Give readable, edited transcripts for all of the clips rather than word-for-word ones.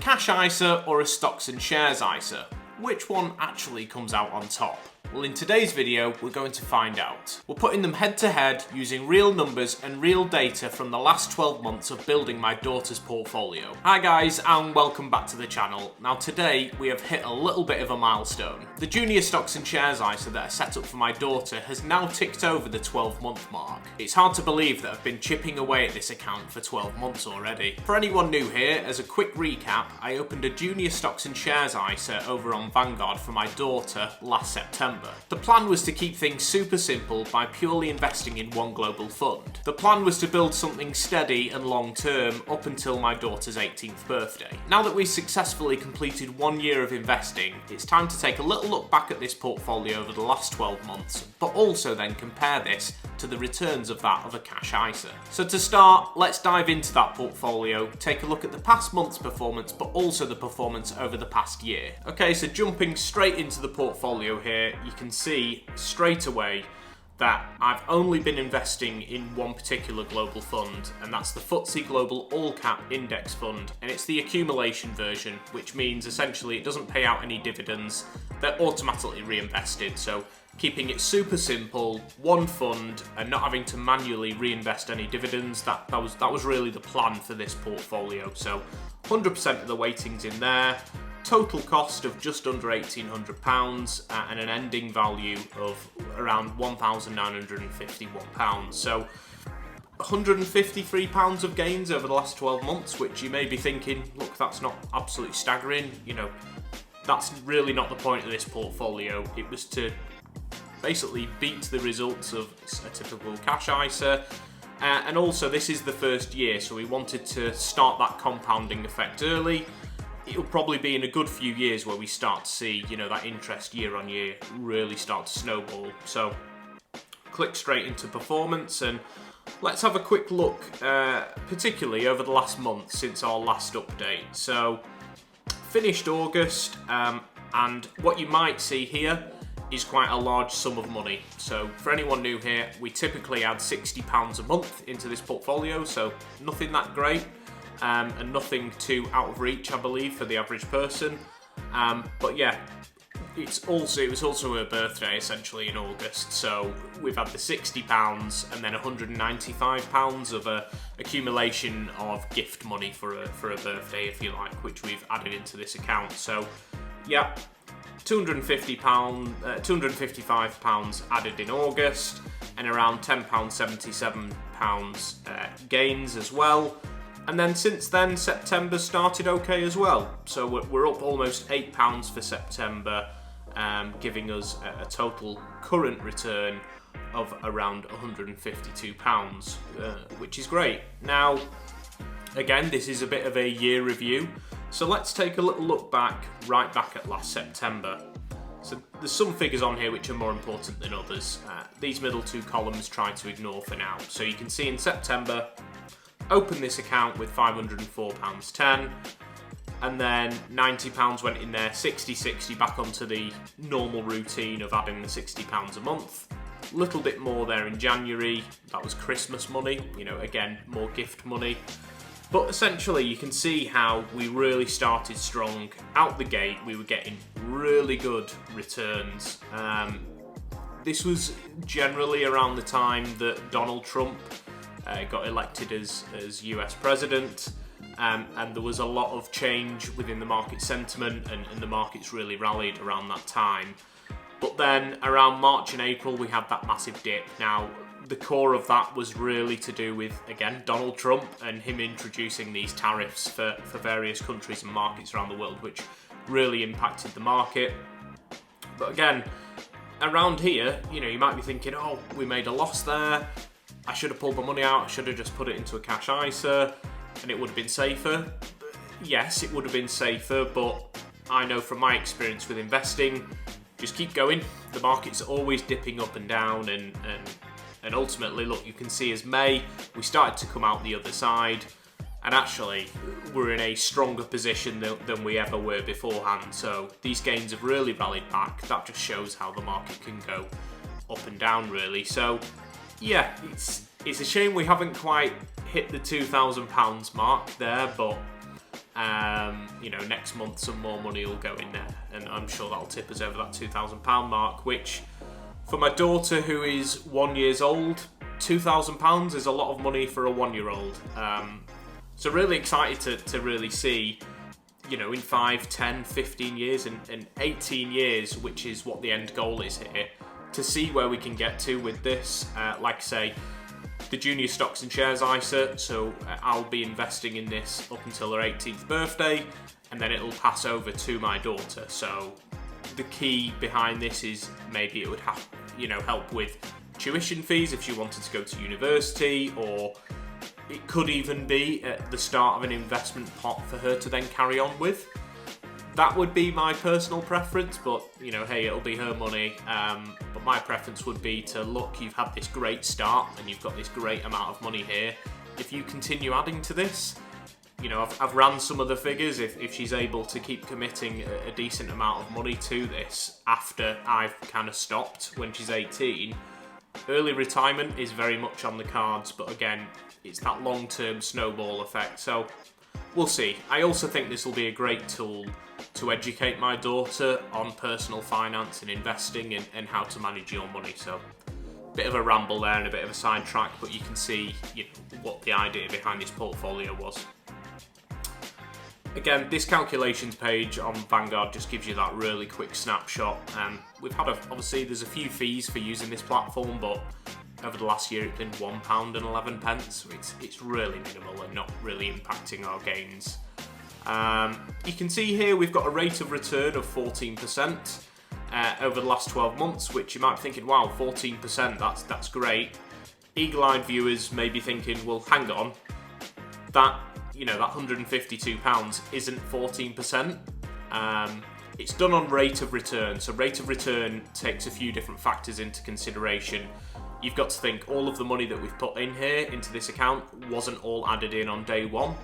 Cash ISA or a stocks and shares ISA? Which one actually comes out on top? Well, in today's video, we're going to find out. We're putting them head to head using real numbers and real data from the last 12 months of building my daughter's portfolio. Hi guys, and welcome back to the channel. Now today, we have hit a little bit of a milestone. The junior stocks and shares ISA that I set up for my daughter has now ticked over the 12-month mark. It's hard to believe that I've been chipping away at this account for 12 months already. For anyone new here, as a quick recap, I opened a junior stocks and shares ISA over on Vanguard for my daughter last September. The plan was to keep things super simple by purely investing in one global fund. The plan was to build something steady and long term up until my daughter's 18th birthday. Now that we've successfully completed 1 year of investing, it's time to take a little look back at this portfolio over the last 12 months, but also then compare this to the returns of that of a cash ISA. So to start, let's dive into that portfolio, take a look at the past month's performance, but also the performance over the past year. Okay, so jumping straight into the portfolio here, you can see straight away that I've only been investing in one particular global fund, and that's the FTSE Global All Cap Index Fund, and it's the accumulation version, which means essentially it doesn't pay out any dividends, they're automatically reinvested. So keeping it super simple, one fund, and not having to manually reinvest any dividends, that was really the plan for this portfolio. So 100% of the weighting's in there. Total cost of just under £1,800 and an ending value of around £1,951. So £153 of gains over the last 12 months, which you may be thinking, look, that's not absolutely staggering. You know, that's really not the point of this portfolio. It was to basically beat the results of a typical cash ISA. And also this is the first year, so we wanted to start that compounding effect early. It'll probably be in a good few years where we start to see, you know, that interest year on year really start to snowball. So click straight into performance and let's have a quick look, particularly over the last month since our last update. So finished August, and what you might see here is quite a large sum of money. So for anyone new here, we typically add £60 a month into this portfolio, so nothing that great. And nothing too out of reach, I believe, for the average person. But yeah, it was also her birthday essentially in August, so we've had the £60 and then £195 of a accumulation of gift money for a birthday, if you like, which we've added into this account. So yeah, £255 added in August, and around £10.77 gains as well. And then since then, September started okay as well. So we're up almost £8 for September, giving us a total current return of around £152, which is great. Now, again, this is a bit of a year review. So let's take a little look back, right back at last September. So there's some figures on here which are more important than others. These middle two columns try to ignore for now. So you can see in September, open this account with £504.10, and then £90 went in there, 60 back onto the normal routine of adding the £60 a month. Little bit more there in January, that was Christmas money, you know, again, more gift money. But essentially you can see how we really started strong. Out the gate, we were getting really good returns. This was generally around the time that Donald Trump got elected as US president, and there was a lot of change within the market sentiment, and the markets really rallied around that time. But then around March and April we had that massive dip. Now the core of that was really to do with, again, Donald Trump and him introducing these tariffs for various countries and markets around the world, which really impacted the market. But again, around here, you know, you might be thinking, oh, we made a loss there, I should have pulled my money out, I should have just put it into a cash ISA and it would have been safer. Yes, it would have been safer, but I know from my experience with investing, just keep going. The market's always dipping up and down, and ultimately, look, you can see as May, we started to come out the other side, and actually we're in a stronger position than we ever were beforehand. So these gains have really rallied back. That just shows how the market can go up and down, really. So yeah, it's a shame we haven't quite hit the £2,000 mark there, but You know, next month some more money will go in there, and I'm sure that'll tip us over that £2,000 mark, which for my daughter, who is 1 year old, £2,000 is a lot of money for a 1-year-old. So really excited to really see, you know, in 5, 10, 15 years and 18 years, which is what the end goal is here, to see where we can get to with this. Like I say, the Junior Stocks and Shares ISA, so I'll be investing in this up until her 18th birthday, and then it'll pass over to my daughter. So the key behind this is maybe it would have, you know, help with tuition fees if she wanted to go to university, or it could even be at the start of an investment pot for her to then carry on with. That would be my personal preference, but you know, hey, it'll be her money. But my preference would be to look, you've had this great start and you've got this great amount of money here. If you continue adding to this, you know, I've ran some of the figures. If she's able to keep committing a decent amount of money to this after I've kind of stopped when she's 18, early retirement is very much on the cards. But again, it's that long-term snowball effect. So we'll see. I also think this will be a great tool to educate my daughter on personal finance and investing and how to manage your money. So a bit of a ramble there and a bit of a sidetrack, but you can see, you know, what the idea behind this portfolio was. Again, this calculations page on Vanguard just gives you that really quick snapshot. We've had obviously there's a few fees for using this platform, but over the last year it's been £1.11, so it's really minimal and not really impacting our gains. You can see here we've got a rate of return of 14% over the last 12 months, which you might be thinking, wow, 14%, that's great. Eagle-eyed viewers may be thinking, well, hang on, that, you know, that £152 isn't 14%. It's done on rate of return, so rate of return takes a few different factors into consideration. You've got to think all of the money that we've put in here into this account wasn't all added in on day one.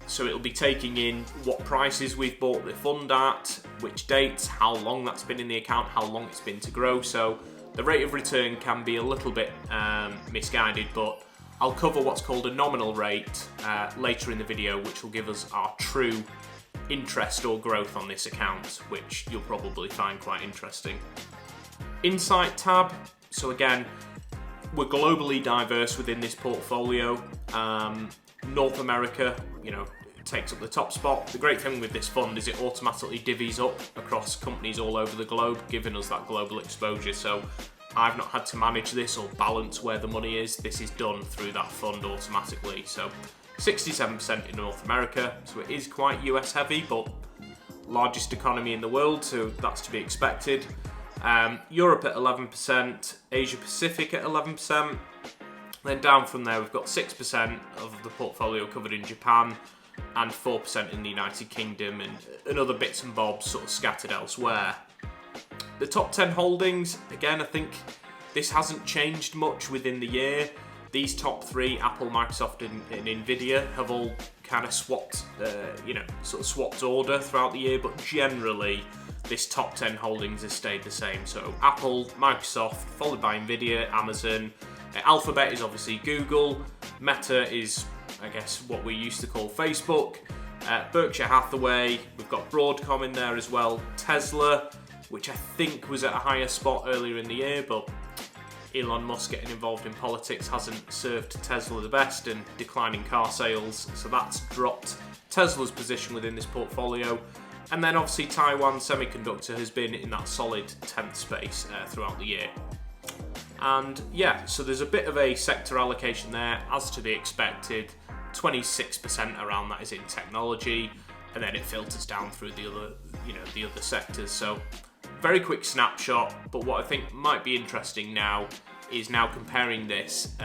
So it'll be taking in what prices we've bought the fund at, which dates, how long that's been in the account, how long it's been to grow. So the rate of return can be a little bit misguided, but I'll cover what's called a nominal rate later in the video, which will give us our true interest or growth on this account, which you'll probably find quite interesting. Insight tab. So again, we're globally diverse within this portfolio. North America, you know, takes up the top spot. The great thing with this fund is it automatically divvies up across companies all over the globe, giving us that global exposure. So I've not had to manage this or balance where the money is. This is done through that fund automatically. So 67% in North America, so it is quite US heavy, but largest economy in the world, so that's to be expected. Europe at 11%, Asia Pacific at 11%. Then down from there, we've got 6% of the portfolio covered in Japan and 4% in the United Kingdom, and other bits and bobs sort of scattered elsewhere. The top 10 holdings, again, I think this hasn't changed much within the year. These top three, Apple, Microsoft, and Nvidia, have all kind of swapped, swapped order throughout the year, but generally, this top 10 holdings has stayed the same. So Apple, Microsoft, followed by Nvidia, Amazon. Alphabet is obviously Google. Meta is, I guess, what we used to call Facebook. Berkshire Hathaway. We've got Broadcom in there as well. Tesla, which I think was at a higher spot earlier in the year, but Elon Musk getting involved in politics hasn't served Tesla the best, and declining car sales, so that's dropped Tesla's position within this portfolio. And then obviously Taiwan Semiconductor has been in that solid 10th space throughout the year. And yeah, so there's a bit of a sector allocation there, as to be expected. 26% around that is in technology, and then it filters down through the other sectors. So very quick snapshot, but what I think might be interesting now is comparing this,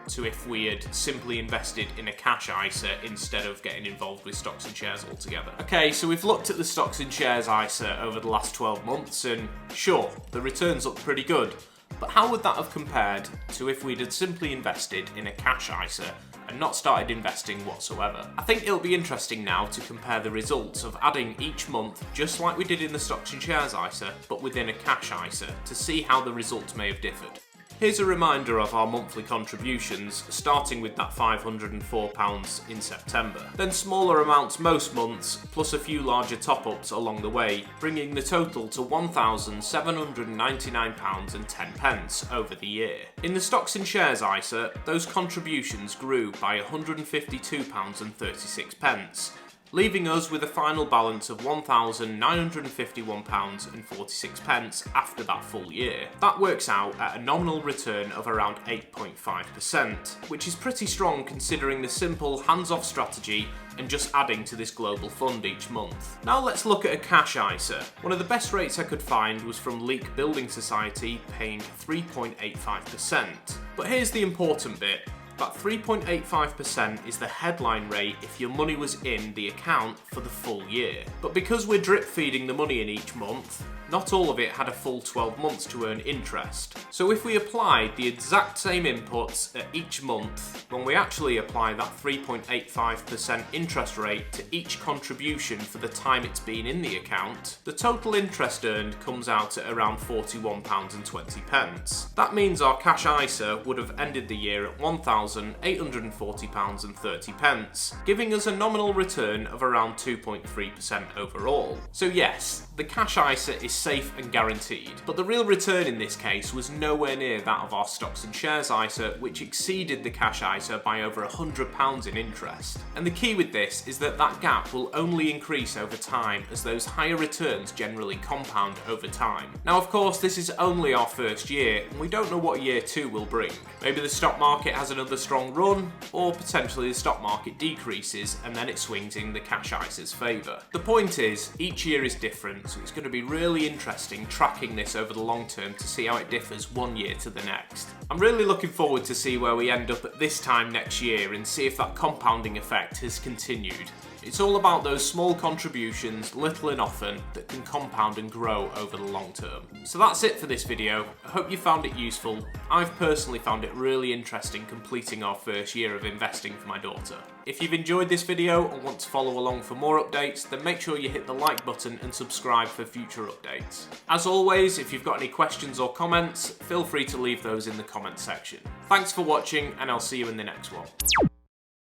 to if we had simply invested in a cash ISA instead of getting involved with stocks and shares altogether. Okay, so we've looked at the stocks and shares ISA over the last 12 months, and sure, the returns look pretty good, but how would that have compared to if we'd had simply invested in a cash ISA and not started investing whatsoever? I think it'll be interesting now to compare the results of adding each month, just like we did in the stocks and shares ISA, but within a cash ISA, to see how the results may have differed. Here's a reminder of our monthly contributions, starting with that £504 in September. Then smaller amounts most months, plus a few larger top-ups along the way, bringing the total to £1,799.10 over the year. In the stocks and shares ISA, those contributions grew by £152.36, leaving us with a final balance of £1,951.46 after that full year. That works out at a nominal return of around 8.5%, which is pretty strong considering the simple hands-off strategy and just adding to this global fund each month. Now let's look at a cash ISA. One of the best rates I could find was from Leek Building Society, paying 3.85%. But here's the important bit. That 3.85% is the headline rate if your money was in the account for the full year. But because we're drip feeding the money in each month, not all of it had a full 12 months to earn interest. So if we applied the exact same inputs at each month, when we actually apply that 3.85% interest rate to each contribution for the time it's been in the account, the total interest earned comes out at around £41.20. That means our cash ISA would have ended the year at £1,840.30, giving us a nominal return of around 2.3% overall. So yes, the cash ISA is safe and guaranteed, but the real return in this case was nowhere near that of our stocks and shares ISA, which exceeded the cash ISA by over £100 in interest. And the key with this is that that gap will only increase over time as those higher returns generally compound over time. Now of course this is only our first year and we don't know what year 2 will bring. Maybe the stock market has another strong run, or potentially the stock market decreases and then it swings in the cash ISA's favour. The point is, each year is different, so it's going to be really interesting tracking this over the long term to see how it differs one year to the next. I'm really looking forward to see where we end up at this time next year and see if that compounding effect has continued. It's all about those small contributions, little and often, that can compound and grow over the long term. So that's it for this video. I hope you found it useful. I've personally found it really interesting completing our first year of investing for my daughter. If you've enjoyed this video and want to follow along for more updates, then make sure you hit the like button and subscribe for future updates. As always, if you've got any questions or comments, feel free to leave those in the comments section. Thanks for watching, and I'll see you in the next one.